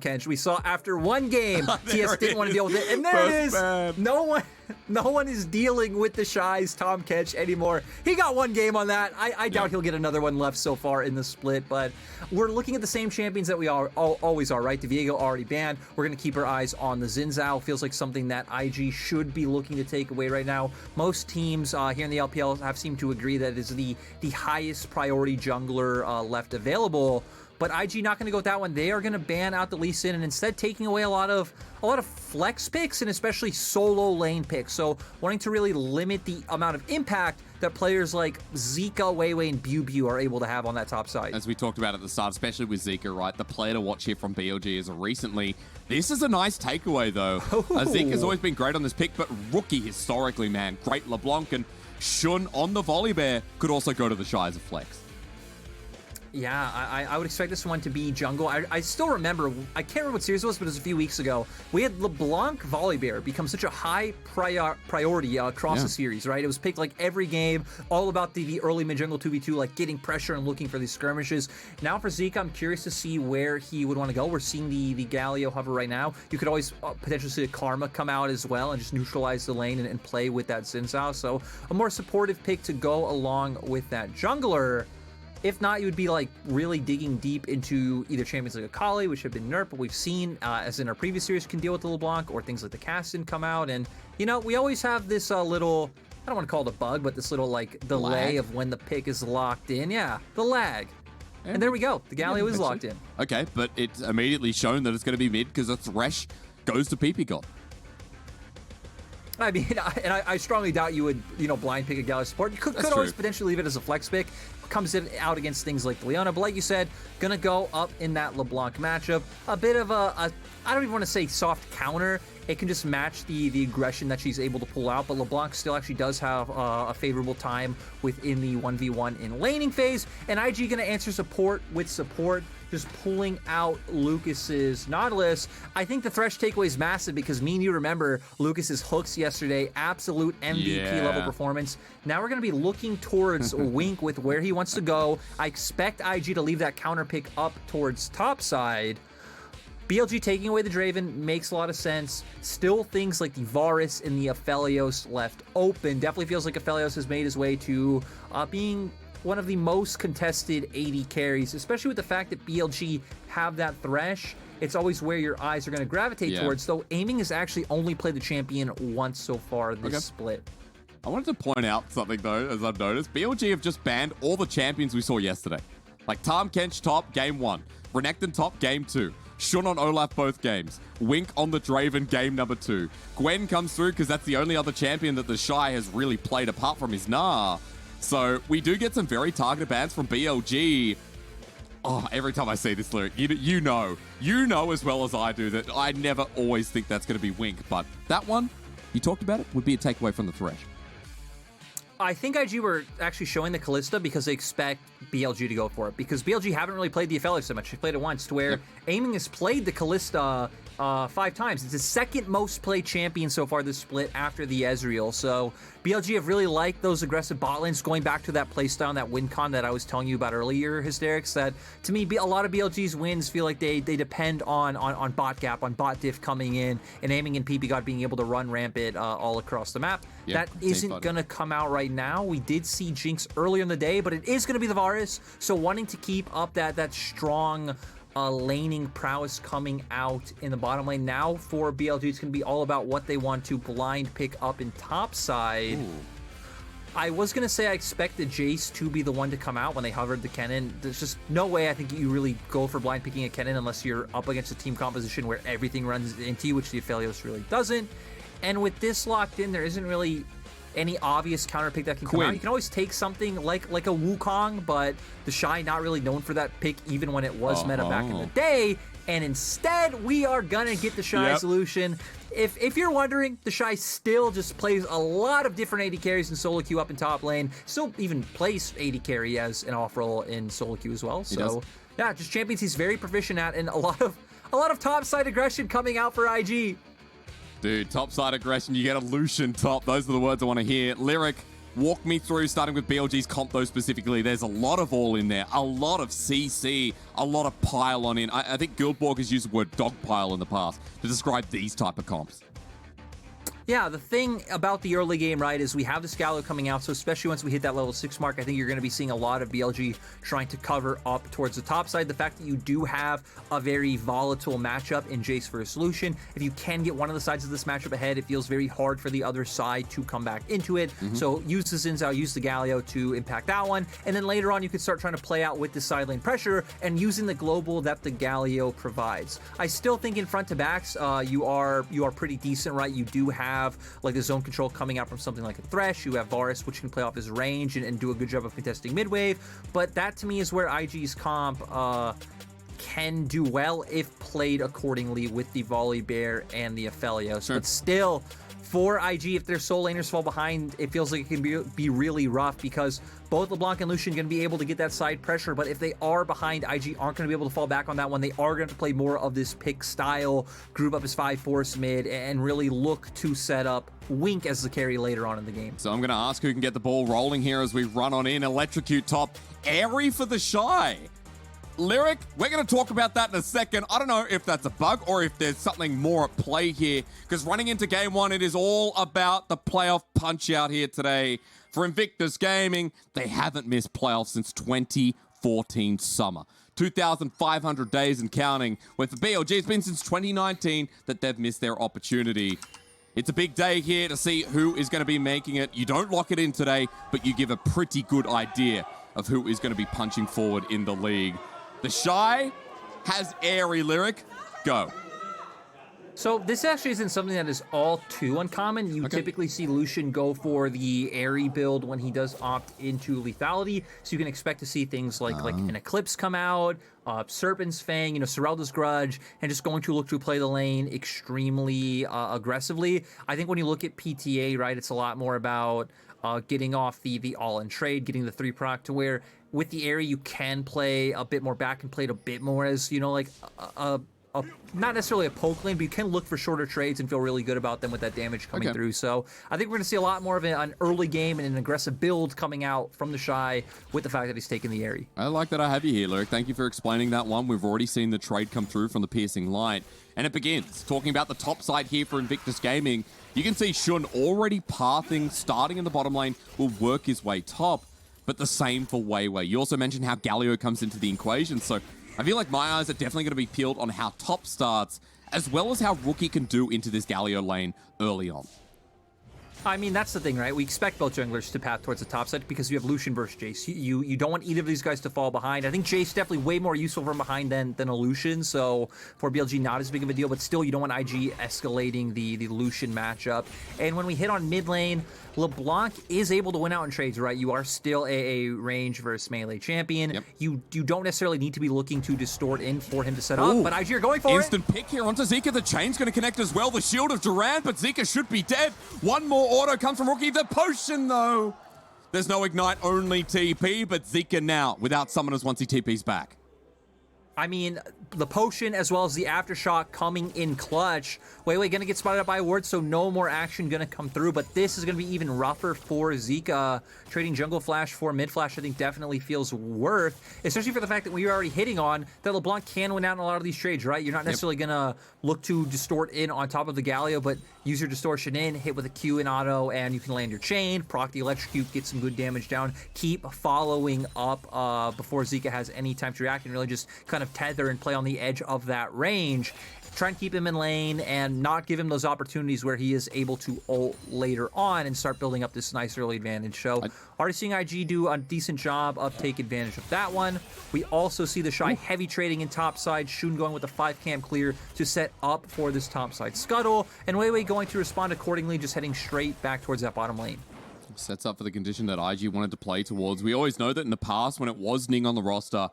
Kench. We saw after one game, TS didn't want to deal with it. And there it is. No one is dealing with the Shy's Tom Kench anymore. He got one game on that. I doubt he'll get another one left so far in the split, but we're looking at the same champions that we always are, right? Diviego already banned. We're going to keep our eyes on the Xin Zhao. Feels like something that IG should be looking to take away right now. Most teams here in the LPL have seemed to agree that it is the highest priority jungler left available. But IG not going to go with that one. They are going to ban out the Lee Sin and instead taking away a lot of flex picks and especially solo lane picks. So wanting to really limit the amount of impact that players like Zika, Weiwei, and Biu are able to have on that top side. As we talked about at the start, especially with Zika, right? The player to watch here from BLG is recently. This is a nice takeaway, though. Zika's always been great on this pick, but rookie historically, man. Great LeBlanc and Shun on the volley bear could also go to the Shy as a flex. Yeah, I would expect this one to be jungle. I still remember, I can't remember what series it was, but it was a few weeks ago. We had LeBlanc Volibear become such a high priority across the series, right? It was picked like every game, all about the early mid-jungle 2v2, like getting pressure and looking for these skirmishes. Now for Zika, I'm curious to see where he would want to go. We're seeing the Galio hover right now. You could always potentially see a Karma come out as well and just neutralize the lane and play with that Xin Zhao. So a more supportive pick to go along with that jungler. If not, you would be like really digging deep into either champions like Akali, which have been nerfed, but we've seen, as in our previous series, can deal with the LeBlanc, or things like the Caston come out. And, you know, we always have this little, I don't want to call it a bug, but this little like delay of when the pick is locked in. Yeah, the lag. And there we go. The Galio is locked in. Okay, but it's immediately shown that it's going to be mid because a Thresh goes to PP. I mean, I strongly doubt you would, blind pick a Galio support. You could always potentially leave it as a flex pick. Comes in out against things like Leona, but like you said, gonna go up in that LeBlanc matchup. A bit of I don't even want to say soft counter. It can just match the aggression that she's able to pull out, but LeBlanc still actually does have a favorable time within the 1v1 in laning phase, and IG gonna answer support with support, just pulling out Lucas's Nautilus. I think the Thresh takeaway is massive because me and you remember Lucas's hooks yesterday, absolute MVP level performance. Now we're gonna be looking towards Wink with where he wants to go. I expect IG to leave that counter pick up towards top side. BLG taking away the Draven makes a lot of sense. Still things like the Varus and the Aphelios left open. Definitely feels like Aphelios has made his way to being one of the most contested AD carries, especially with the fact that BLG have that Thresh. It's always where your eyes are going to gravitate towards, though Aiming has actually only played the champion once so far this split. I wanted to point out something, though, as I've noticed. BLG have just banned all the champions we saw yesterday. Like Tahm Kench top, game 1. Renekton top, game 2. Shun on Olaf both games. Wink on the Draven game number 2. Gwen comes through because that's the only other champion that the Shy has really played apart from his Gnar. So we do get some very targeted bans from BLG. Oh, every time I see this lyric, you know as well as I do that I never always think that's going to be Wink. But that one, you talked about it, would be a takeaway from the Thresh. I think IG were actually showing the Kalista because they expect BLG to go for it. Because BLG haven't really played the Aphelios so much. They played it once, to where Aiming has played the Kalista 5 times. It's the second most played champion so far this split after the Ezreal. So BLG have really liked those aggressive bot lanes, going back to that playstyle and that win con that I was telling you about earlier, Hysterics, that to me, a lot of BLG's wins feel like they depend on bot gap, on bot diff coming in, and Aiming and PP God being able to run rampant all across the map. That isn't going to come out right now. We did see Jinx earlier in the day, but it is going to be the Varus. So wanting to keep up that strong laning prowess coming out in the bottom lane. Now for BLG, it's going to be all about what they want to blind pick up in top side. Ooh. I was going to say I expect the Jace to be the one to come out when they hovered the Kennen. There's just no way I think you really go for blind picking a Kennen unless you're up against a team composition where everything runs into you, which the Aphelios really doesn't. And with this locked in, there isn't really any obvious counter pick that can come out. You can always take something like a Wukong, but the Shy not really known for that pick even when it was meta back in the day. And instead, we are gonna get the Shy solution. If you're wondering, the Shy still just plays a lot of different AD carries in solo queue up in top lane. Still even plays AD carry as an off role in solo queue as well. So yeah, just champions he's very proficient at, and a lot of top side aggression coming out for IG. Dude, top side aggression, you get a Lucian top. Those are the words I want to hear. Lyric, Walk me through, starting with BLG's comp though specifically. There's a lot of all in there, a lot of CC, a lot of pile-on in. I think Guildborg has used the word dogpile in the past to describe these type of comps. Yeah, the thing about the early game, right, is we have the Scalo coming out, so especially once we hit that level 6 mark, I think you're going to be seeing a lot of BLG trying to cover up towards the top side. The fact that you do have a very volatile matchup in Jace versus Lucian, if you can get one of the sides of this matchup ahead, it feels very hard for the other side to come back into it. So use the Xin Zhao, use the Galio to impact that one, and then later on you can start trying to play out with the side lane pressure and using the global that the Galio provides. I still think in front to backs, you are pretty decent, right? You do have like the zone control coming out from something like a Thresh. You have Varus, which can play off his range and do a good job of contesting mid wave. But that to me is where IG's comp can do well if played accordingly with the Volibear and the Aphelios. But still, for IG, if their soul laners fall behind, it feels like it can be really rough because both LeBlanc and Lucian are going to be able to get that side pressure, but if they are behind, IG aren't going to be able to fall back on that one. They are going to play more of this pick style, group up as 5-force mid, and really look to set up Wink as the carry later on in the game. So I'm going to ask who can get the ball rolling here as we run on in. Electrocute top, airy for the Shy. Lyric, we're going to talk about that in a second. I don't know if that's a bug or if there's something more at play here, because running into game one, it is all about the playoff punch out here today. For Invictus Gaming, they haven't missed playoffs since 2014 summer. 2,500 days and counting. With the BLG, it's been since 2019 that they've missed their opportunity. It's a big day here to see who is going to be making it. You don't lock it in today, but you give a pretty good idea of who is going to be punching forward in the league. The Shy has airy, Lyric. Go. So this actually isn't something that is all too uncommon. You typically see Lucian go for the airy build when he does opt into lethality. So you can expect to see things like an Eclipse come out, Serpent's Fang, Serelda's Grudge, and just going to look to play the lane extremely aggressively. I think when you look at PTA, right, it's a lot more about getting off the all-in trade, getting the 3 proc to where with the airy you can play a bit more back and play it a bit more as, like not necessarily a poke lane, but you can look for shorter trades and feel really good about them with that damage coming through. So I think we're going to see a lot more of an early game and an aggressive build coming out from the Shy with the fact that he's taking the airy. I like that I have you here, Lyric. Thank you for explaining that one. We've already seen the trade come through from the Piercing Light. And it begins. Talking about the top side here for Invictus Gaming, you can see Shun already pathing, starting in the bottom lane, will work his way top. But the same for Weiwei. You also mentioned how Galio comes into the equation, so I feel like my eyes are definitely going to be peeled on how top starts, as well as how Rookie can do into this Galio lane early on. I mean, that's the thing, right? We expect both junglers to path towards the top side because you have Lucian versus Jace. You don't want either of these guys to fall behind. I think Jace definitely way more useful from behind than a Lucian, so for BLG, not as big of a deal, but still, you don't want IG escalating the Lucian matchup. And when we hit on mid lane, LeBlanc is able to win out in trades, right? You are still a range versus melee champion. You don't necessarily need to be looking to distort in for him to set up, but IG are going for Instant pick here onto Zika. The chain's going to connect as well. The shield of Durant, but Zika should be dead. One more auto comes from Rookie. The potion, though. There's no ignite, only TP, but Zika now without summoners once he TP's back. I mean, the potion as well as the aftershock coming in clutch. Weiwei gonna get spotted up by a ward, so no more action gonna come through, but this is gonna be even rougher for Zika. Trading jungle flash for mid flash I think definitely feels worth, especially for the fact that we are already hitting on that LeBlanc can win out in a lot of these trades, right? You're not necessarily gonna look to distort in on top of the Galio, but use your distortion in, hit with a Q in auto, and you can land your chain, proc the electrocute, get some good damage down, keep following up before Zika has any time to react, and really just kind of tether and play on the edge of that range. Try and keep him in lane and not give him those opportunities where he is able to ult later on and start building up this nice early advantage. So already seeing IG do a decent job of take advantage of that one. We also see the Shy heavy trading in top side, Shun going with a 5-camp clear to set up for this top side scuttle, and Weiwei going to respond accordingly, just heading straight back towards that bottom lane. Sets up for the condition that IG wanted to play towards. We always know that in the past when it was Ning on the roster,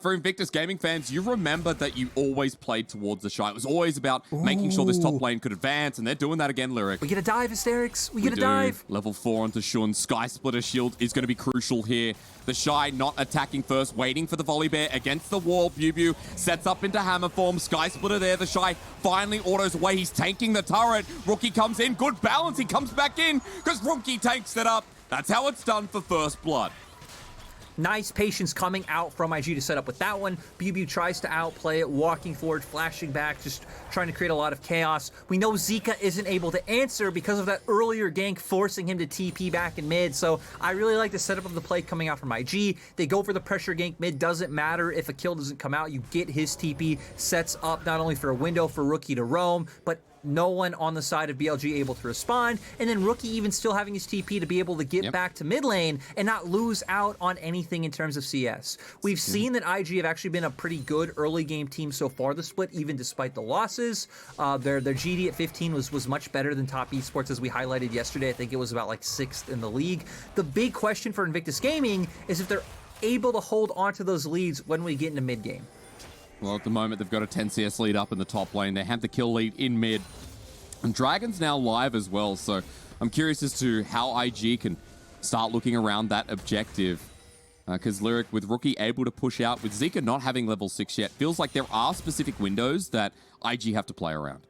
for Invictus Gaming fans, you remember that you always played towards the Shy. It was always about making sure this top lane could advance, and they're doing that again, Lyric. We get a dive, Hysterics. We get a dive. Level 4 onto Shun. Sky Splitter shield is going to be crucial here. The Shy not attacking first, waiting for the Volibear against the wall. Bubu sets up into hammer form. Sky Splitter there. The Shy finally autos away. He's tanking the turret. Rookie comes in. Good balance. He comes back in because Rookie tanks it up. That's how it's done for First Blood. Nice patience coming out from IG to set up with that one. BLG tries to outplay it, walking forward, flashing back, just trying to create a lot of chaos. We know Zika isn't able to answer because of that earlier gank forcing him to TP back in mid, so I really like the setup of the play coming out from IG. They go for the pressure gank mid. Doesn't matter if a kill doesn't come out. You get his TP, sets up not only for a window for Rookie to roam, but no one on the side of BLG able to respond, and then Rookie even still having his TP to be able to get back to mid lane and not lose out on anything in terms of CS. We've seen that IG have actually been a pretty good early game team so far this split, even despite the losses. Their GD at 15 was much better than top eSports, as we highlighted yesterday. I think it was about like 6th in the league. The big question for Invictus Gaming is if they're able to hold on to those leads when we get into mid game. Well, at the moment, they've got a 10 CS lead up in the top lane. They have the kill lead in mid. And Dragon's now live as well, so I'm curious as to how IG can start looking around that objective. Because Lyric, with Rookie able to push out, with Zika not having level 6 yet, feels like there are specific windows that IG have to play around.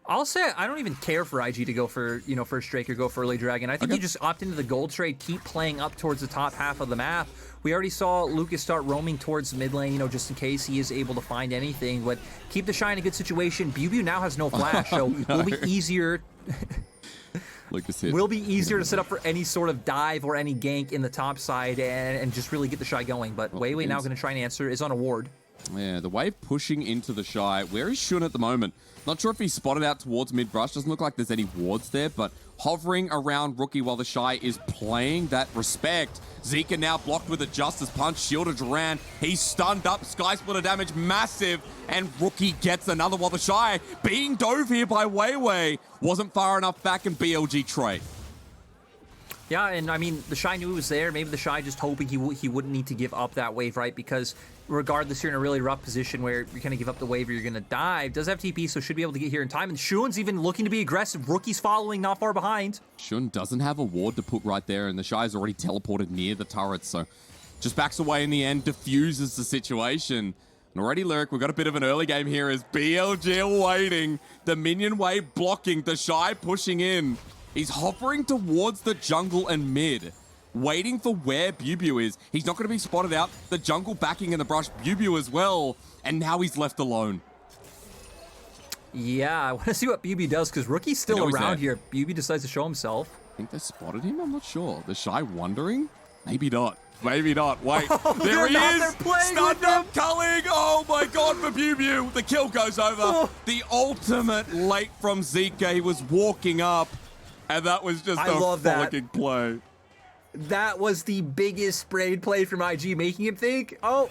I'll say I don't even care for IG to go for, first Drake or go for early Dragon. I think you just opt into the gold trade, keep playing up towards the top half of the map. We already saw Lucas start roaming towards mid lane, just in case he is able to find anything. But keep the Shy in a good situation. BLG now has no flash, so will be easier. Lucas hit. Will be easier to set up for any sort of dive or any gank in the top side and just really get the Shy going. But Weiwei now going to try and answer, is on a ward. Yeah, the wave pushing into the Shy. Where is Shun at the moment? Not sure if he's spotted out towards mid-brush. Doesn't look like there's any wards there, but hovering around Rookie while the Shy is playing that respect. Zika now blocked with a Justice Punch. Shielded Duran. He's stunned up. Sky Splitter damage massive. And Rookie gets another while the Shy being dove here by Weiwei. Wasn't far enough back in BLG trade. Yeah, and I mean, the Shy knew he was there. Maybe the Shy just hoping he wouldn't need to give up that wave, right? Because regardless, you're in a really rough position where you're going to give up the wave or you're going to dive. Does have TP, so should be able to get here in time. And Shun's even looking to be aggressive. Rookie's following not far behind. Shun doesn't have a ward to put right there, and the Shy's already teleported near the turret, so just backs away in the end, diffuses the situation. And already, Lyric, we've got a bit of an early game here as BLG are waiting. The minion wave blocking, the Shy pushing in. He's hovering towards the jungle and mid, waiting for where BLG is. He's not going to be spotted out. The jungle backing in the brush, BLG as well. And now he's left alone. Yeah, I want to see what BLG does, because Rookie's still around here. BLG decides to show himself. I think they spotted him? I'm not sure. The Shy wondering? Maybe not. Maybe not. Wait, oh, there he is! Stunned up culling! Oh my god, for BLG! The kill goes over. Oh. The ultimate late from Zika. He was walking up. And that was just a frolicking play. That was the biggest brain play from IG, making him think, oh,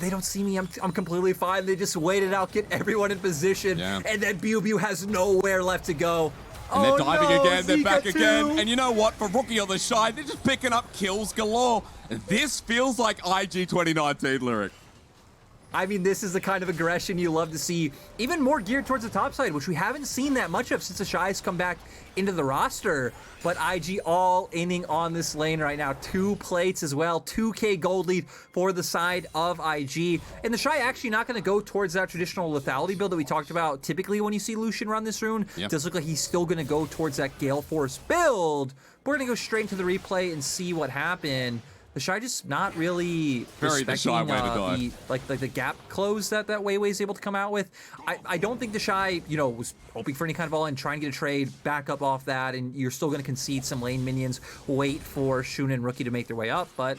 they don't see me, I'm completely fine. They just waited out, get everyone in position, and then BLG has nowhere left to go. And they're diving again, they're back again. And you know what? For Rookie on the Shy, they're just picking up kills galore. This feels like IG 2019, Lyric. I mean, this is the kind of aggression you love to see, even more geared towards the top side, which we haven't seen that much of since the Shy's come back into the roster. But IG all inning on this lane right now. 2 plates as well, 2K gold lead for the side of IG. And the Shy actually not going to go towards that traditional lethality build that we talked about typically when you see Lucian run this rune. It does look like he's still going to go towards that Gale Force build. We're going to go straight into the replay and see what happened. The Shy just not really respecting the gap close that Weiwei is able to come out with. I don't think the Shy, was hoping for any kind of all-in, trying to get a trade, back up off that, and you're still going to concede some lane minions, wait for Shun and Rookie to make their way up, but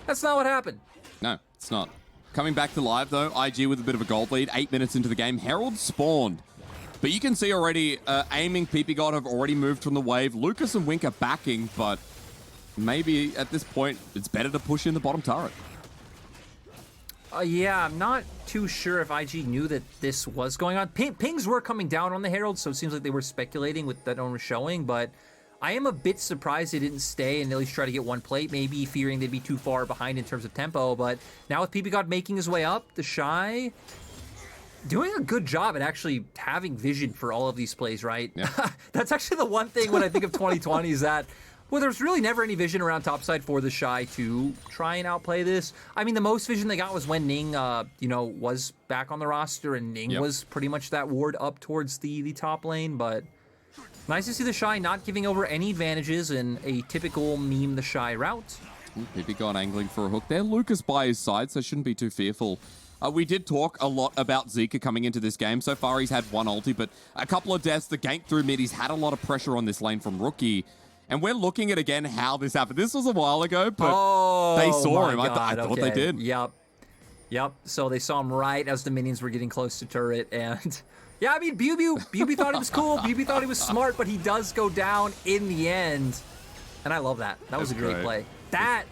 that's not what happened. No, it's not. Coming back to live, though, IG with a bit of a gold lead, 8 minutes into the game. Herald spawned. But you can see already, aiming, PP-God have already moved from the wave. Lucas and Wink are backing, but maybe at this point, it's better to push in the bottom turret. Yeah, I'm not too sure if IG knew that this was going on. Pings were coming down on the Herald, so it seems like they were speculating with that owner showing, but I am a bit surprised they didn't stay and at least try to get one plate, maybe fearing they'd be too far behind in terms of tempo. But now with PP-God making his way up, the Shy doing a good job at actually having vision for all of these plays, right? Yeah. That's actually the one thing when I think of 2020 is that, well, there's really never any vision around topside for the Shy to try and outplay this. I mean, the most vision they got was when Ning, was back on the roster, and Ning was pretty much that ward up towards the top lane. But Nice to see the Shy not giving over any advantages in a typical meme the Shy route. BBGod angling for a hook there. Lucas by his side, so shouldn't be too fearful. We did talk a lot about Zika coming into this game. So far, he's had one ulti, but a couple of deaths. The gank through mid, he's had a lot of pressure on this lane from Rookie. And we're looking at, again, how this happened. This was a while ago, but they saw him. I thought they did. Yep. So they saw him right as the minions were getting close to turret. And yeah, I mean, Bubu thought he was cool. Bubu thought he was smart, but he does go down in the end. And I love that. That was a great play. That,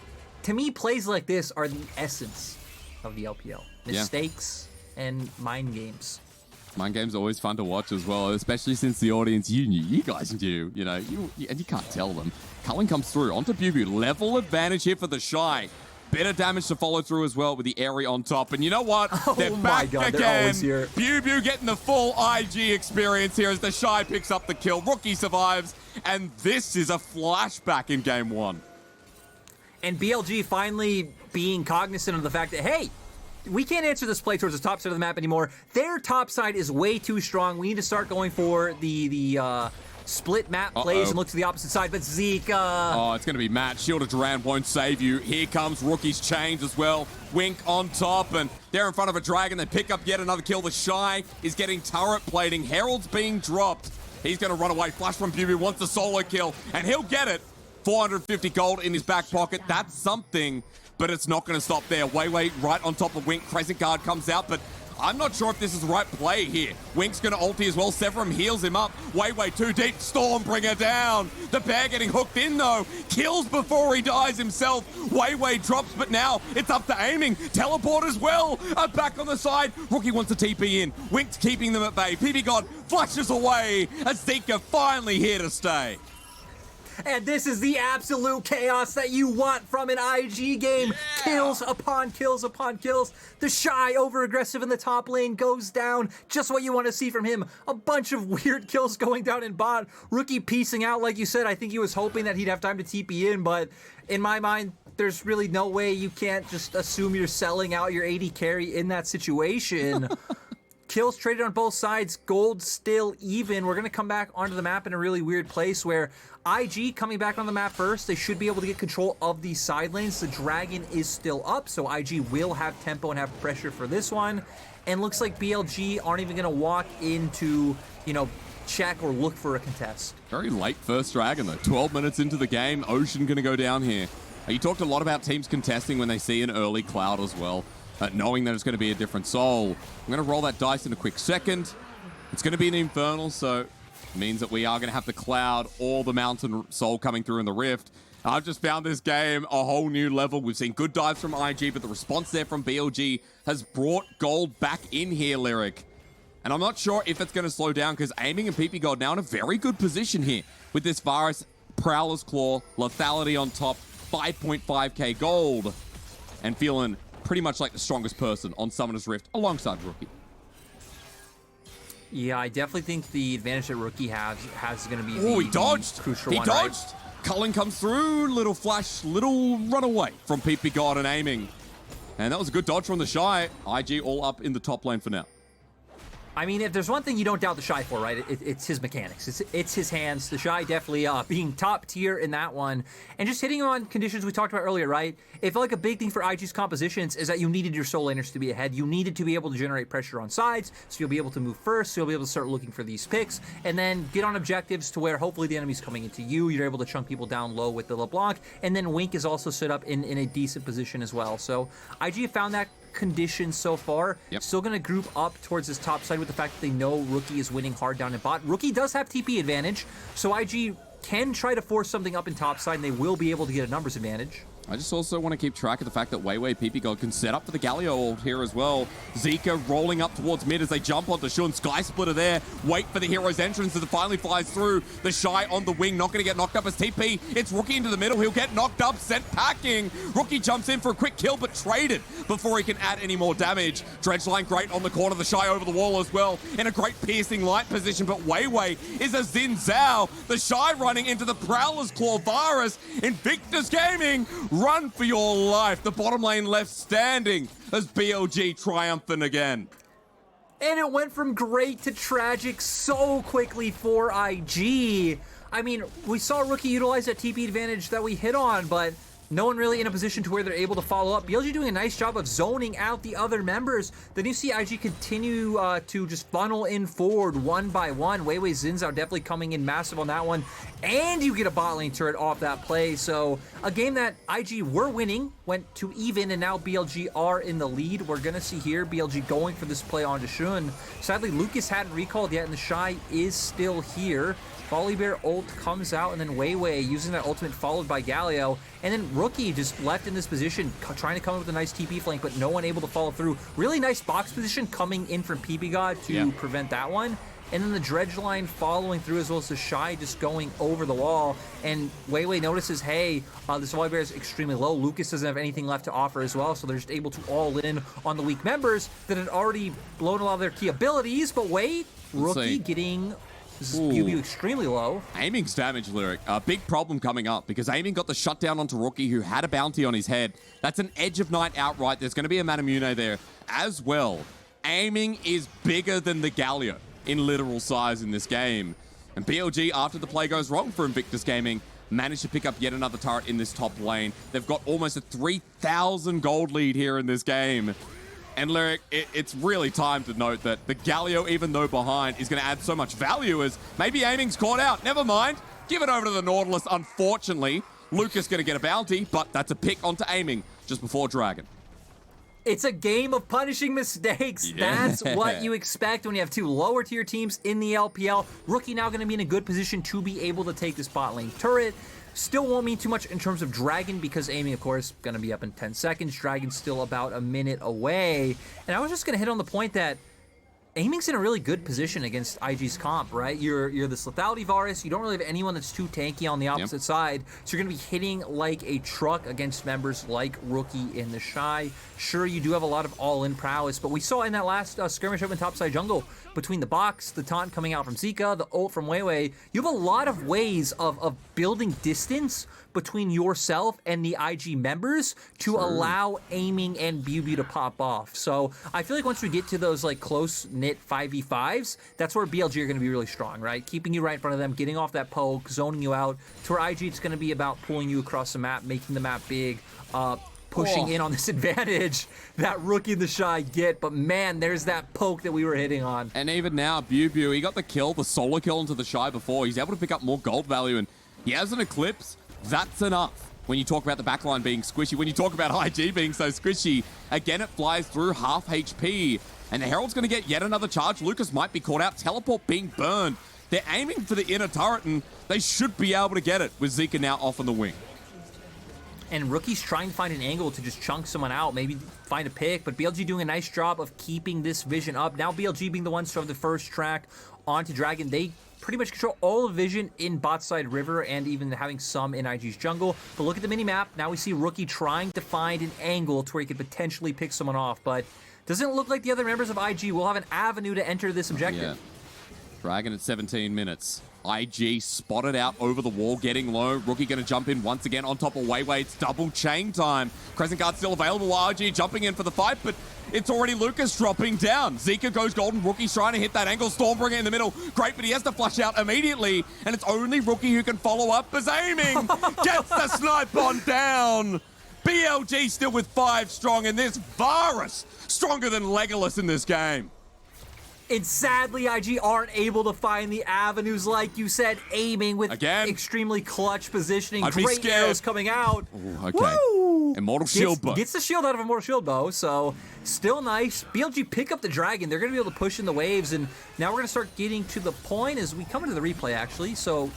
to me, plays like this are the essence of the LPL. Mistakes and mind games. Mind games are always fun to watch as well, especially since the audience, you guys knew, and you can't tell them. Cullen comes through onto Bubu. Level advantage here for the Shy. Better damage to follow through as well with the Airy on top. And you know what? They're back again. They're always here. Bubu getting the full IG experience here as the Shy picks up the kill. Rookie survives, and this is a flashback in game one. And BLG finally being cognizant of the fact that, hey, we can't answer this play towards the top side of the map anymore. Their top side is way too strong. We need to start going for the split map plays and look to the opposite side. But Zika. Oh, it's going to be Matt. Shield of Duran won't save you. Here comes Rookie's chains as well. Wink on top, and they're in front of a dragon. They pick up yet another kill. The Shy is getting turret plating. Herald's being dropped. He's going to run away. Flash from Bubu wants the solo kill, and he'll get it. 450 gold in his back pocket. That's something. But it's not going to stop there. Weiwei right on top of Wink. Crescent Guard comes out, but I'm not sure if this is the right play here. Wink's going to ulti as well. Severum heals him up. Weiwei too deep. Stormbringer down. The bear getting hooked in, though. Kills before he dies himself. Weiwei drops, but now it's up to aiming. Teleport as well. Back on the side. Rookie wants to TP in. Wink's keeping them at bay. BBGod flashes away as Zika finally here to stay. And this is the absolute chaos that you want from an IG game. Kills upon kills upon kills. The Shy over-aggressive in the top lane goes down. Just what you want to see from him. A bunch of weird kills going down in bot. Rookie piecing out, like you said. I think he was hoping that he'd have time to TP in, but in my mind, there's really no way you can't just assume you're selling out your AD carry in that situation. Kills traded on both sides, gold still even. We're going to come back onto the map in a really weird place where IG coming back on the map first. They should be able to get control of these side lanes. The dragon is still up, so IG will have tempo and have pressure for this one. And looks like BLG aren't even going to walk into, check or look for a contest. Very late first dragon, though. 12 minutes into the game. Ocean going to go down here. You talked a lot about teams contesting when they see an early Cloud as well. Knowing that it's going to be a different soul. I'm going to roll that dice in a quick second. It's going to be an Infernal, so it means that we are going to have the Cloud or the Mountain Soul coming through in the Rift. I've just found this game a whole new level. We've seen good dives from IG, but the response there from BLG has brought gold back in here, Lyric. And I'm not sure if it's going to slow down because Aiming and BBGod now in a very good position here with this Varus, Prowler's Claw, Lethality on top, 5.5k gold, and feeling pretty much like the strongest person on Summoner's Rift alongside Rookie. Yeah, I definitely think the advantage that Rookie has going to be he dodged. Crucial he one, dodged. Right? Cullen comes through. Little flash, little runaway from BBGod and Aiming. And that was a good dodge from the Shy. IG all up in the top lane for now. I mean, if there's one thing you don't doubt the Shy for, right, it's his mechanics. It's his hands. The Shy definitely being top tier in that one. And just hitting on conditions we talked about earlier, right? It felt like a big thing for IG's compositions is that you needed your soul laners to be ahead. You needed to be able to generate pressure on sides, so you'll be able to move first, so you'll be able to start looking for these picks, and then get on objectives to where hopefully the enemy's coming into you. You're able to chunk people down low with the LeBlanc, and then Wink is also set up in a decent position as well. So IG found that condition so far. Still going to group up towards this top side with the fact that they know Rookie is winning hard down in bot. Rookie does have TP advantage, so IG can try to force something up in top side, and they will be able to get a numbers advantage. I just also want to keep track of the fact that Weiwei BBGod can set up for the Galio ult here as well. Zika rolling up towards mid as they jump onto Shun. Sky Splitter there. Wait for the hero's entrance as it finally flies through. The Shy on the wing, not going to get knocked up as TP. It's Rookie into the middle. He'll get knocked up, sent packing. Rookie jumps in for a quick kill, but traded before he can add any more damage. Dredgeline great on the corner. The Shy over the wall as well in a great piercing light position, but Weiwei is a Xin Zhao. The Shy running into the Prowler's Claw. Varus, Invictus Gaming, run for your life. The bottom lane left standing as BLG triumphant again. And it went from great to tragic so quickly for IG. I mean, we saw Rookie utilize that TP advantage that we hit on, but no one really in a position to where they're able to follow up. BLG doing a nice job of zoning out the other members. Then you see IG continue to just funnel in forward one by one. Weiwei Zinzao definitely coming in massive on that one. And you get a bot lane turret off that play. So a game that IG were winning, went to even, and now BLG are in the lead. We're going to see here BLG going for this play onto Shun. Sadly, Lucas hadn't recalled yet, and the Shy is still here. Volibear ult comes out, and then Weiwei using that ultimate followed by Galio. And then Rookie just left in this position, trying to come up with a nice TP flank, but no one able to follow through. Really nice box position coming in from PB God to prevent that one. And then the Dredge line following through, as well as the Shy just going over the wall. And Weiwei notices, hey, this Volibear is extremely low. Lucas doesn't have anything left to offer as well, so they're just able to all in on the weak members that had already blown a lot of their key abilities. But wait, Rookie getting... This is Bubu extremely low. Aiming's damage, Lyric. A big problem coming up because Aiming got the shutdown onto Rookie, who had a bounty on his head. That's an Edge of Night outright. There's going to be a Manamune there as well. Aiming is bigger than the Galio in literal size in this game. And BLG, after the play goes wrong for Invictus Gaming, managed to pick up yet another turret in this top lane. They've got almost a 3,000 gold lead here in this game. And Lyric, it's really time to note that the Galio, even though behind, is going to add so much value as maybe Aiming's caught out. Never mind. Give it over to the Nautilus. Unfortunately, Lucas going to get a bounty, but that's a pick onto Aiming just before Dragon. It's a game of punishing mistakes. Yeah. That's what you expect when you have two lower tier teams in the LPL. Rookie now going to be in a good position to be able to take this bot lane turret. Still won't mean too much in terms of Dragon because Aiming, of course, going to be up in 10 seconds. Dragon's still about a minute away. And I was just going to hit on the point that Aiming's in a really good position against IG's comp, right? You're this lethality Varus. You don't really have anyone that's too tanky on the opposite side. So you're going to be hitting like a truck against members like Rookie in the Shy. Sure, you do have a lot of all-in prowess, but we saw in that last skirmish up in topside jungle between the box, the taunt coming out from Zika, the ult from Weiwei, you have a lot of ways of building distance between yourself and the IG members to allow Aiming and Bubu to pop off. So I feel like once we get to those like close-knit 5v5s, that's where BLG are going to be really strong, right? Keeping you right in front of them, getting off that poke, zoning you out. To where IG, it's going to be about pulling you across the map, making the map big, pushing in on this advantage that Rookie and the Shy get. But man, there's that poke that we were hitting on. And even now, Bubu, he got the kill, the solo kill into the Shy before. He's able to pick up more gold value, and he has an Eclipse. That's enough. When you talk about the backline being squishy, when you talk about IG being so squishy, again, it flies through half HP. And the Herald's going to get yet another charge. Lucas might be caught out. Teleport being burned. They're aiming for the inner turret, and they should be able to get it with Zika now off on the wing. And Rookie's trying to find an angle to just chunk someone out, maybe find a pick, but BLG doing a nice job of keeping this vision up. Now BLG being the ones to have the first track onto Dragon. They pretty much control all of vision in bot side river and even having some in IG's jungle. But look at the mini-map. Now we see Rookie trying to find an angle to where he could potentially pick someone off, but doesn't look like the other members of IG will have an avenue to enter this objective. Yeah. Dragon at 17 minutes. IG spotted out over the wall, getting low. Rookie going to jump in once again on top of Weiwei. It's double chain time. Crescent Guard still available. IG jumping in for the fight, but it's already Lucas dropping down. Zika goes golden. Rookie's trying to hit that angle. Stormbringer in the middle. Great, but he has to flush out immediately, and it's only Rookie who can follow up as Aiming gets the snipe on down. BLG still with 5 strong, and this Varus stronger than Legolas in this game. And sadly, IG aren't able to find the avenues, like you said, Aiming with extremely clutch positioning. Great arrows coming out. Ooh, okay. Woo! Immortal Shield Bow. Gets the shield out of Immortal Shield Bow, so still nice. BLG pick up the Dragon. They're going to be able to push in the waves, and now we're going to start getting to the point as we come into the replay, actually. So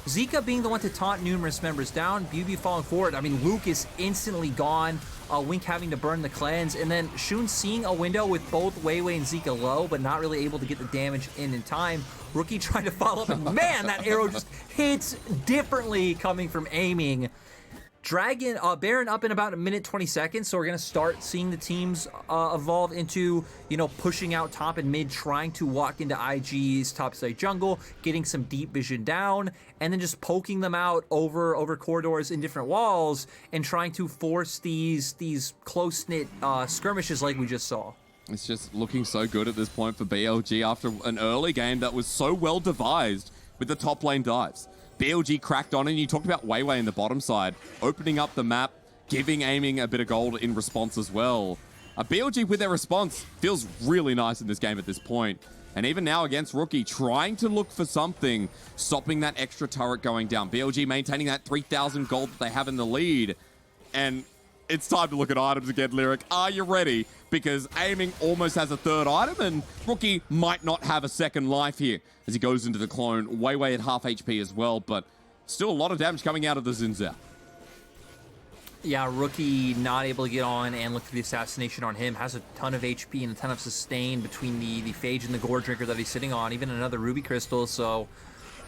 Zika being the one to taunt numerous members down, Bubu falling forward. I mean, Luke is instantly gone. Wink having to burn the cleanse, and then Shun seeing a window with both Weiwei and Zika low, but not really able to get the damage in time. Rookie trying to follow up, and man, that arrow just hits differently coming from Aiming. Dragon, Baron up in about a minute 20 seconds, so we're going to start seeing the teams evolve into, you know, pushing out top and mid, trying to walk into IG's topside jungle, getting some deep vision down, and then just poking them out over corridors in different walls and trying to force these close-knit skirmishes like we just saw. It's just looking so good at this point for BLG after an early game that was so well devised with the top lane dives. BLG cracked on, and you talked about Weiwei in the bottom side, opening up the map, giving Aiming a bit of gold in response as well. BLG with their response feels really nice in this game at this point. And even now against Rookie, trying to look for something, stopping that extra turret going down. BLG maintaining that 3,000 gold that they have in the lead. And it's time to look at items again, Lyric. Are you ready? Because Aiming almost has a third item, and Rookie might not have a second life here as he goes into the clone. Weiwei at half HP as well, but still a lot of damage coming out of the Xin Zhao. Yeah, Rookie not able to get on and look for the assassination on him. Has a ton of HP and a ton of sustain between the Phage and the Gore Drinker that he's sitting on, even another Ruby Crystal. So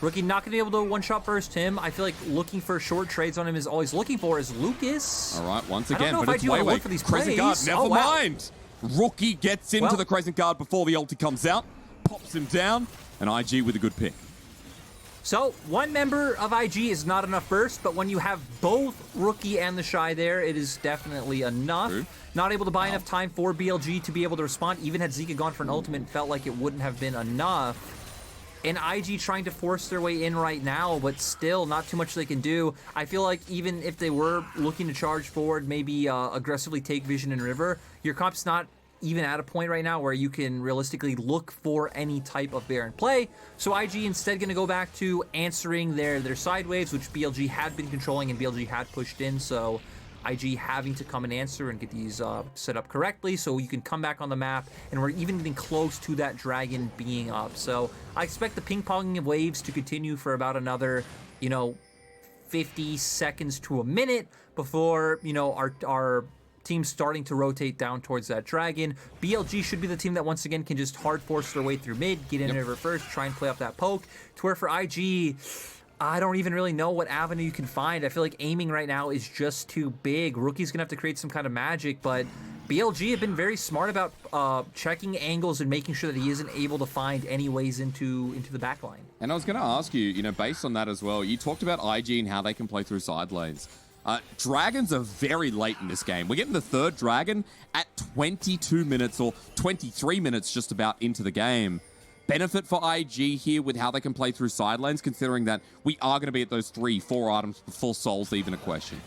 Rookie not going to be able to one-shot burst him. I feel like looking for short trades on him is always looking for is Lucas. All right, once again, but it's Weiwei for these Crescent Guard. Never mind. Rookie gets into the Crescent Guard before the ulti comes out, pops him down, and IG with a good pick. So, one member of IG is not enough burst, but when you have both Rookie and the Shy there, it is definitely enough. True. Not able to buy enough time for BLG to be able to respond. Even had Zika gone for an ultimate, felt like it wouldn't have been enough. And IG trying to force their way in right now, but still not too much they can do. I feel like even if they were looking to charge forward, maybe aggressively take Vision and River, your comp's not even at a point right now where you can realistically look for any type of Baron play. So IG instead going to go back to answering their side waves, which BLG had been controlling and BLG had pushed in. So IG having to come and answer and get these set up correctly so you can come back on the map, and we're even getting close to that dragon being up. So I expect the ping-ponging of waves to continue for about another, 50 seconds to a minute before, our team starting to rotate down towards that dragon. BLG should be the team that once again can just hard force their way through mid, get in over first, try and play up that poke, to where for IG, I don't even really know what avenue you can find. I feel like Aiming right now is just too big. Rookie's gonna have to create some kind of magic, but BLG have been very smart about checking angles and making sure that he isn't able to find any ways into the backline. And I was gonna ask you, based on that as well, you talked about IG and how they can play through side lanes. Dragons are very late in this game. We're getting the third dragon at 22 minutes or 23 minutes just about into the game. Benefit for IG here with how they can play through side lanes, considering that we are going to be at those 3-4 items before Soul's even a question.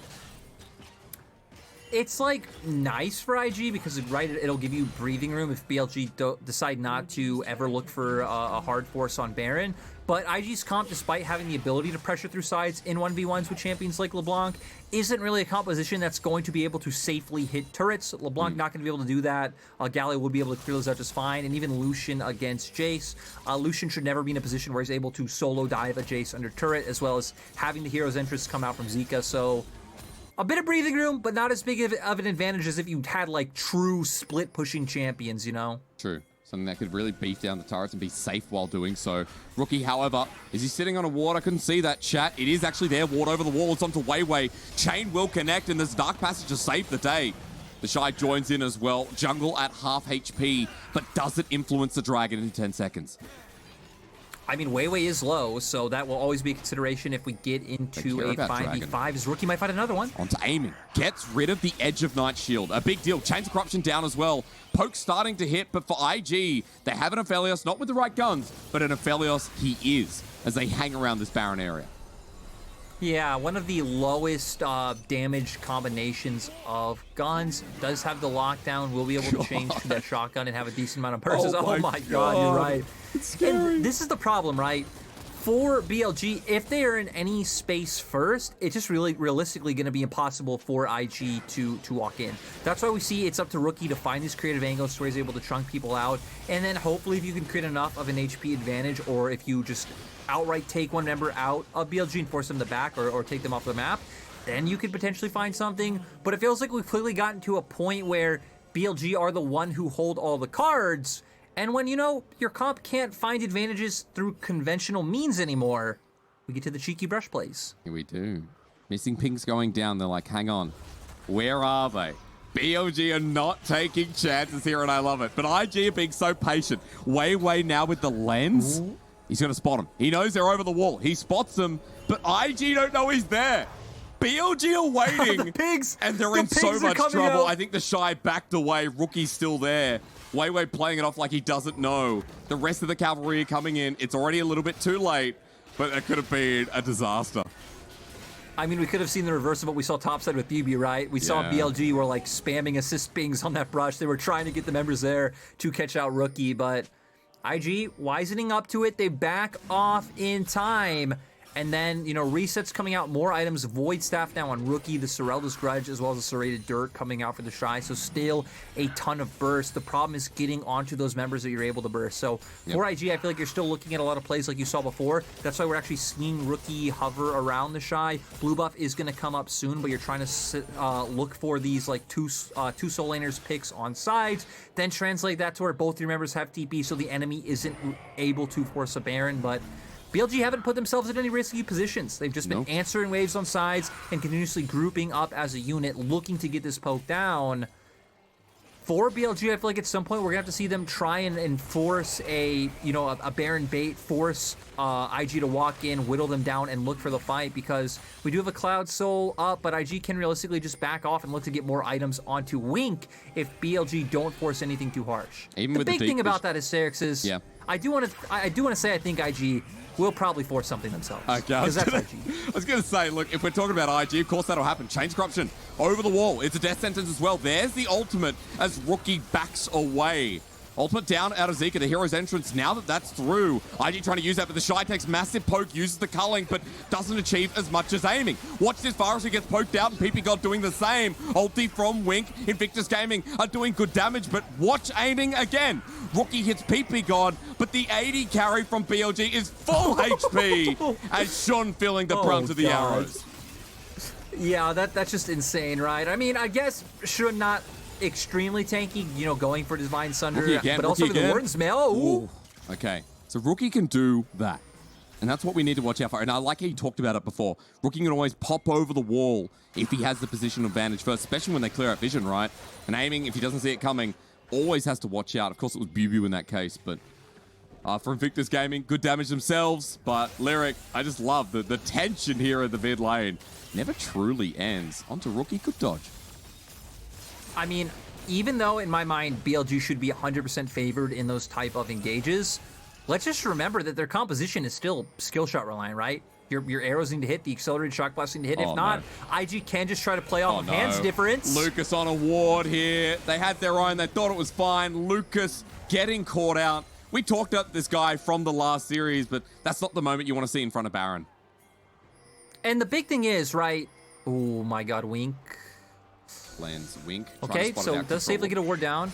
It's like nice for IG because it'll give you breathing room if BLG decide not to ever look for a hard force on Baron. But IG's comp, despite having the ability to pressure through sides in 1v1s with champions like LeBlanc, isn't really a composition that's going to be able to safely hit turrets. LeBlanc not going to be able to do that. Galio would be able to clear those out just fine. And even Lucian against Jace. Lucian should never be in a position where he's able to solo dive a Jace under turret, as well as having the hero's entrance come out from Zika. So a bit of breathing room, but not as big of an advantage as if you had like true split pushing champions, True. Something that could really beef down the turrets and be safe while doing so. Rookie, however, is he sitting on a ward? I couldn't see that, chat. It is actually there. Ward over the wall. It's onto Weiwei. Chain will connect, and this Dark Passage to save the day. The Shy joins in as well. Jungle at half HP, but does it influence the dragon in 10 seconds? I mean, Weiwei is low, so that will always be a consideration if we get into a 5v5. His Rookie might find another one. Onto Aiming. Gets rid of the Edge of Night Shield. A big deal. Chains of Corruption down as well. Poke starting to hit, but for IG, they have an Aphelios, not with the right guns, but an Aphelios he is, as they hang around this Baron area. Yeah, one of the lowest damage combinations of guns. Does have the lockdown. Will be able to change to that shotgun and have a decent amount of bursts. Oh my god, you're right. It's scary. And this is the problem, right? For BLG, if they are in any space first, it's just really realistically going to be impossible for IG to walk in. That's why we see it's up to Rookie to find these creative angles where he's able to chunk people out. And then hopefully if you can create enough of an HP advantage, or if you just outright take one member out of BLG and force them to back or take them off the map, then you could potentially find something. But it feels like we've clearly gotten to a point where BLG are the one who hold all the cards. And when, your comp can't find advantages through conventional means anymore, we get to the cheeky brush plays. Here we do. Missing pings going down. They're like, hang on. Where are they? BLG are not taking chances here, and I love it. But IG are being so patient. Weiwei now with the lens. Ooh. He's going to spot him. He knows they're over the wall. He spots them, but IG don't know he's there. BLG are waiting. The pigs! And they're in so much trouble. I think the Shy backed away. Rookie's still there. Weiwei playing it off like he doesn't know. The rest of the cavalry are coming in. It's already a little bit too late, but it could have been a disaster. I mean, we could have seen the reverse of what we saw topside with BB, right? We saw BLG were like spamming assist pings on that brush. They were trying to get the members there to catch out Rookie, but IG wisening up to it. They back off in time. And then, you know, resets coming out, more items, Void Staff now on Rookie, the Sorelda's Grudge, as well as the Serrated Dirt coming out for the Shy. So still a ton of burst. The problem is getting onto those members that you're able to burst. So for IG, I feel like you're still looking at a lot of plays like you saw before. That's why we're actually seeing Rookie hover around the Shy. Blue buff is going to come up soon, but you're trying to look for these like two soul laners picks on sides, then translate that to where both your members have TP so the enemy isn't able to force a Baron, but BLG haven't put themselves in any risky positions. They've just been answering waves on sides and continuously grouping up as a unit, looking to get this poke down. For BLG, I feel like at some point we're gonna have to see them try and force a Baron bait, force IG to walk in, whittle them down, and look for the fight, because we do have a Cloud Soul up, but IG can realistically just back off and look to get more items onto Wink if BLG don't force anything too harsh. Even the with big the thing about that is Serix is I do want to say I think IG will probably force something themselves. Okay, I was going to say, look, if we're talking about IG, of course that'll happen. Chains Corruption over the wall. It's a death sentence as well. There's the ultimate as Rookie backs away. Ultimate down out of Zika, the hero's entrance. Now that that's through, IG trying to use that, but the Shy takes massive poke, uses the culling, but doesn't achieve as much as aiming. Watch this Virus who gets poked out, and PP God doing the same. Ulti from Wink, Invictus Gaming are doing good damage, but watch aiming again. Rookie hits PP God, but the 80 carry from BLG is full HP, as Shun feeling the brunt of the arrows. Yeah, that's just insane, right? I mean, I guess Shun not extremely tanky, you know, going for Divine Sunder, again, but also the Warden's Mail. Ooh. Okay, so Rookie can do that. And that's what we need to watch out for. And I like how you talked about it before. Rookie can always pop over the wall if he has the position advantage first, especially when they clear out vision, right? And aiming, if he doesn't see it coming, always has to watch out. Of course, it was Bubu in that case, but for Invictus Gaming, good damage themselves. But Lyric, I just love the tension here in the mid lane. Never truly ends. Onto Rookie, good dodge. I mean, even though in my mind BLG should be 100% favored in those type of engages, let's just remember that their composition is still skill shot reliant, right? Your arrows need to hit, the accelerated shock blast need to hit. If not, IG can just try to play off of hands difference. Lucas on a ward here. They had their own. They thought it was fine. Lucas getting caught out. We talked up this guy from the last series, but that's not the moment you want to see in front of Baron. And the big thing is, right? Oh my God, Wink. Lands Wink. Okay, so it does safely get a ward down.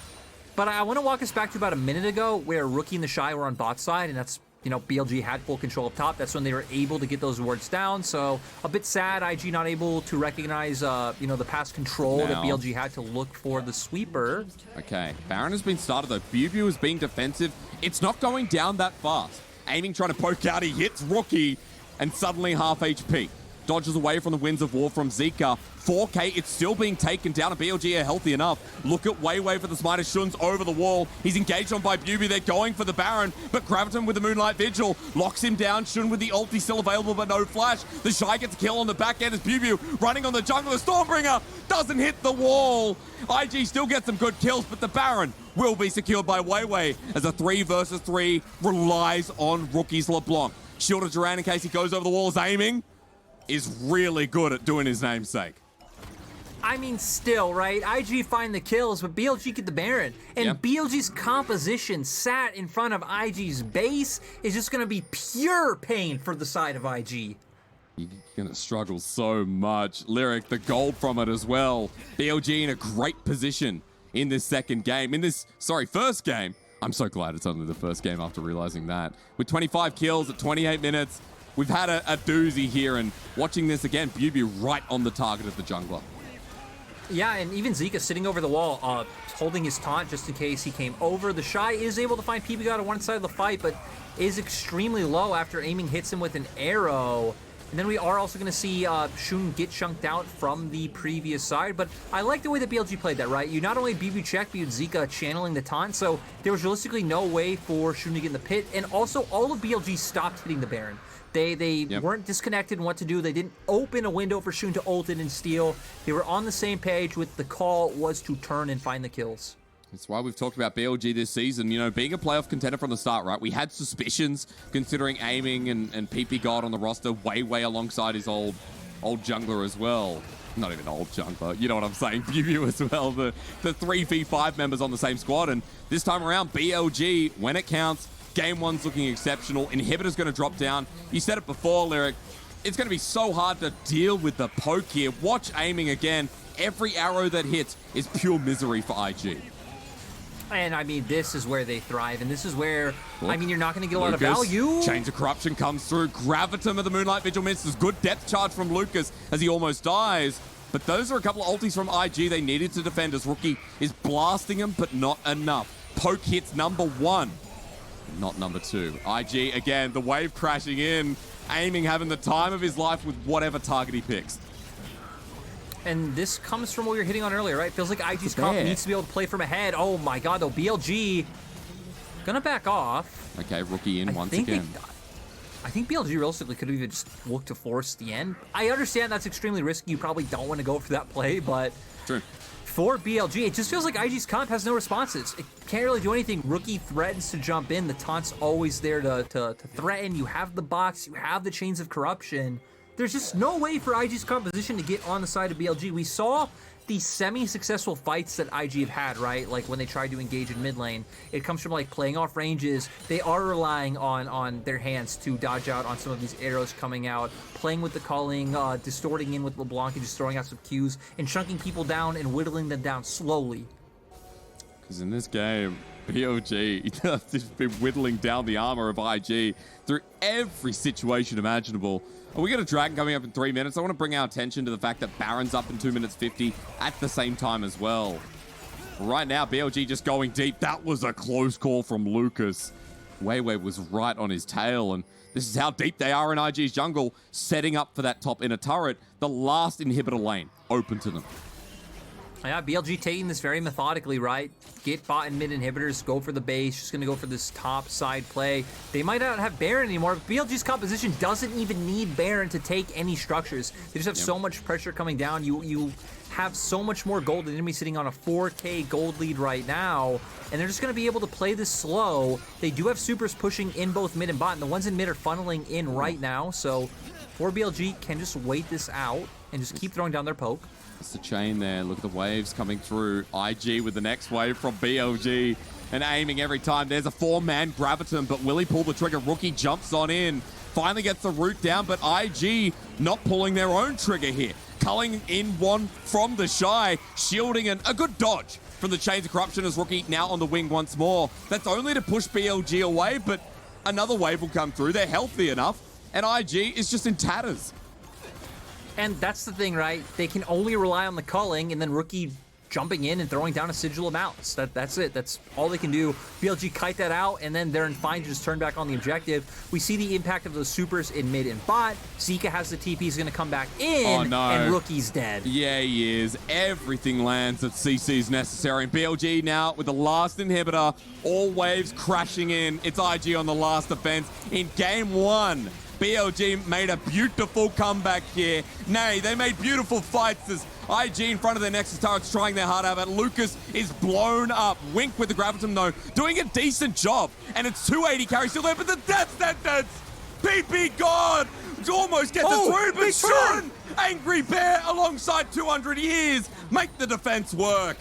But I want to walk us back to about a minute ago where Rookie and the Shy were on bot side, and that's, you know, BLG had full control up top. That's when they were able to get those wards down. So a bit sad, IG not able to recognize, you know, the past control that BLG had to look for the sweeper. Okay, Baron has been started though. Bubu is being defensive. It's not going down that fast. Aiming, trying to poke out, he hits Rookie, and suddenly half HP. Dodges away from the Winds of War from Zika. 4K, it's still being taken down, and BLG are healthy enough. Look at Weiwei for the Smiter. Shun's over the wall. He's engaged on by Bubu. They're going for the Baron, but Graviton with the Moonlight Vigil locks him down. Shun with the ulti still available, but no flash. The Shy gets a kill on the back end as Bubu running on the jungle. The Stormbringer doesn't hit the wall. IG still gets some good kills, but the Baron will be secured by Weiwei as a 3 versus 3 relies on Rookie's LeBlanc. Shielded Duran in case he goes over the walls. Aiming is really good at doing his namesake. I mean, still, right? IG find the kills, but BLG get the Baron. And BLG's composition sat in front of IG's base is just going to be pure pain for the side of IG. You're going to struggle so much. Lyric, the gold from it as well. BLG in a great position in this second game. First game. I'm so glad it's only the first game after realizing that. With 25 kills at 28 minutes, we've had a doozy here, and watching this again, Bubu right on the target of the jungler. Yeah, and even Zika sitting over the wall, holding his taunt just in case he came over. The Shy is able to find PP God on one side of the fight, but is extremely low after aiming hits him with an arrow. And then we are also going to see Shun get chunked out from the previous side. But I like the way that BLG played that, right? You not only BB checked, but you had Zika channeling the taunt. So there was realistically no way for Shun to get in the pit. And also, all of BLG stopped hitting the Baron. They weren't disconnected in what to do. They didn't open a window for Shun to ult it and steal. They were on the same page with the call was to turn and find the kills. That's why we've talked about BLG this season, you know, being a playoff contender from the start, right? We had suspicions considering Aiming and PP God on the roster way alongside his old jungler as well. Not even old jungler, you know what I'm saying, Pew as well. The 3v5 members on the same squad. And this time around, BLG, when it counts, game one's looking exceptional. Inhibitor's going to drop down. You said it before, Lyric. It's going to be so hard to deal with the poke here. Watch Aiming again. Every arrow that hits is pure misery for IG. And I mean, this is where they thrive, and this is where, Look, I mean, you're not going to get a lot of value. Chains of Corruption comes through. Gravitum of the Moonlight Vigil misses. Good depth charge from Lucas as he almost dies. But those are a couple of ultis from IG they needed to defend as Rookie is blasting him, but not enough. Poke hits number 1, not number 2. IG, again, the wave crashing in. Aiming, having the time of his life with whatever target he picks. And this comes from what we were hitting on earlier, right? Feels like IG's comp needs to be able to play from ahead. Oh my god, though. BLG gonna back off. Okay, Rookie in once again. I think BLG realistically could have even just looked to force the end. I understand that's extremely risky. You probably don't want to go for that play, but True. For BLG, it just feels like IG's comp has no responses. It can't really do anything. Rookie threatens to jump in. The taunt's always there to threaten. You have the box. You have the chains of corruption. There's just no way for IG's composition to get on the side of BLG. We saw the semi-successful fights that IG have had, right? Like when they tried to engage in mid lane. It comes from like playing off ranges. They are relying on their hands to dodge out on some of these arrows coming out, playing with the calling, distorting in with LeBlanc and just throwing out some Qs and chunking people down and whittling them down slowly. Because in this game, BLG has just been whittling down the armor of IG through every situation imaginable. We got a Dragon coming up in 3 minutes. I want to bring our attention to the fact that Baron's up in 2 minutes 50 at the same time as well. Right now, BLG just going deep. That was a close call from Lucas. Weiwei was right on his tail, and this is how deep they are in IG's jungle, setting up for that top inner turret. The last inhibitor lane open to them. Yeah, BLG taking this very methodically, right? Get bot and mid inhibitors, go for the base, just going to go for this top side play. They might not have Baron anymore, but BLG's composition doesn't even need Baron to take any structures. They just have so much pressure coming down. You have so much more gold than enemy sitting on a 4K gold lead right now, and they're just going to be able to play this slow. They do have supers pushing in both mid and bot, and the ones in mid are funneling in right now, so 4BLG can just wait this out and just keep throwing down their poke. It's the chain there. Look at the waves coming through. IG with the next wave from BLG and aiming every time. There's a 4-man Gravitum, but will he pull the trigger? Rookie jumps on in. Finally gets the root down, but IG not pulling their own trigger here. Culling in one from the Shy, shielding and a good dodge from the Chains of Corruption as Rookie now on the wing once more. That's only to push BLG away, but another wave will come through. They're healthy enough, and IG is just in tatters. And that's the thing, right? They can only rely on the culling and then Rookie jumping in and throwing down a sigil of mounts. That's it. That's all they can do. BLG kite that out, and then they're fine to just turn back on the objective. We see the impact of those supers in mid and bot. Zika has the TP, he's going to come back in, and Rookie's dead. Yeah, he is. Everything lands that CC's necessary. And BLG now with the last inhibitor, all waves crashing in. It's IG on the last defense in game one. BLG made a beautiful comeback here. Nay, they made beautiful fights as IG in front of their Nexus turrets trying their heart out, but Lucas is blown up. Wink with the Gravitum though, doing a decent job. And it's 280 carry still there, but the death sentence! PP God almost gets it through, but Sean, Angry Bear alongside 200 years, make the defense work.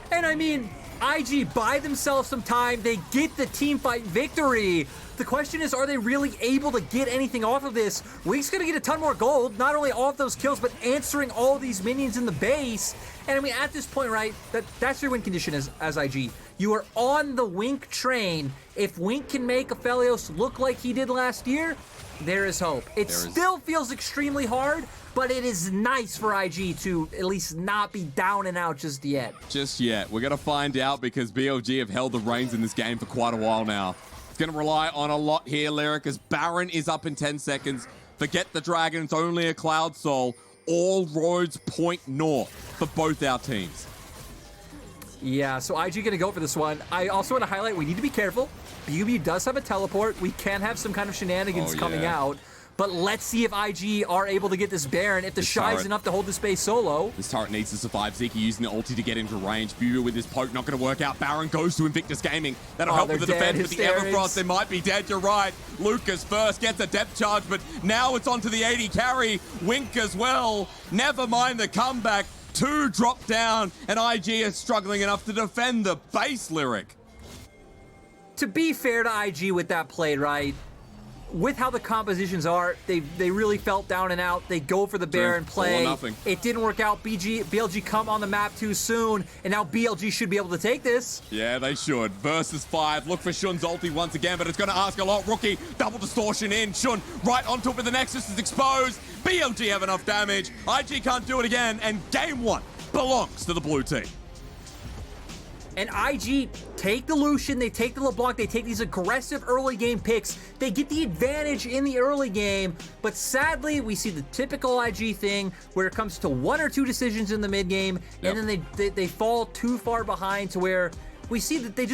And I mean, IG buy themselves some time, they get the team fight victory. The question is, are they really able to get anything off of this? Wink's gonna get a ton more gold, not only off those kills, but answering all these minions in the base. And I mean, at this point, right, that's your win condition as IG. You are on the Wink train. If Wink can make Aphelios look like he did last year, there is hope. It still feels extremely hard, but it is nice for IG to at least not be down and out just yet. Just yet. We're gonna find out because BLG have held the reins in this game for quite a while now. It's going to rely on a lot here, Lyric, as Baron is up in 10 seconds. Forget the Dragon, it's only a Cloud Soul. All roads point north for both our teams. Yeah, so IG going to go for this one. I also want to highlight, we need to be careful. BUB does have a teleport. We can have some kind of shenanigans coming out. but let's see if IG are able to get this Baron, if the Shy is enough to hold the space solo. This turret needs to survive. Zeke using the ulti to get into range. Bubu with his poke, not going to work out. Baron goes to Invictus Gaming. That'll help with the defense, but the Everfrost, they might be dead, you're right. Lucas first gets a depth charge, but now it's onto the 80 carry. Wink as well. Never mind the comeback. 2 drop down, and IG is struggling enough to defend the base Lyric. To be fair to IG with that play, right? With how the compositions are, they really felt down and out. They go for the Baron play. It didn't work out. BLG come on the map too soon, and now BLG should be able to take this. Yeah, they should. Versus 5. Look for Shun's ulti once again, but it's going to ask a lot. Rookie, double distortion in. Shun right on top of the Nexus is exposed. BLG have enough damage. IG can't do it again, and game 1 belongs to the blue team. And IG take the Lucian, they take the LeBlanc, they take these aggressive early game picks. They get the advantage in the early game, but sadly, we see the typical IG thing where it comes to 1 or 2 decisions in the mid game, and then they fall too far behind to where we see that they just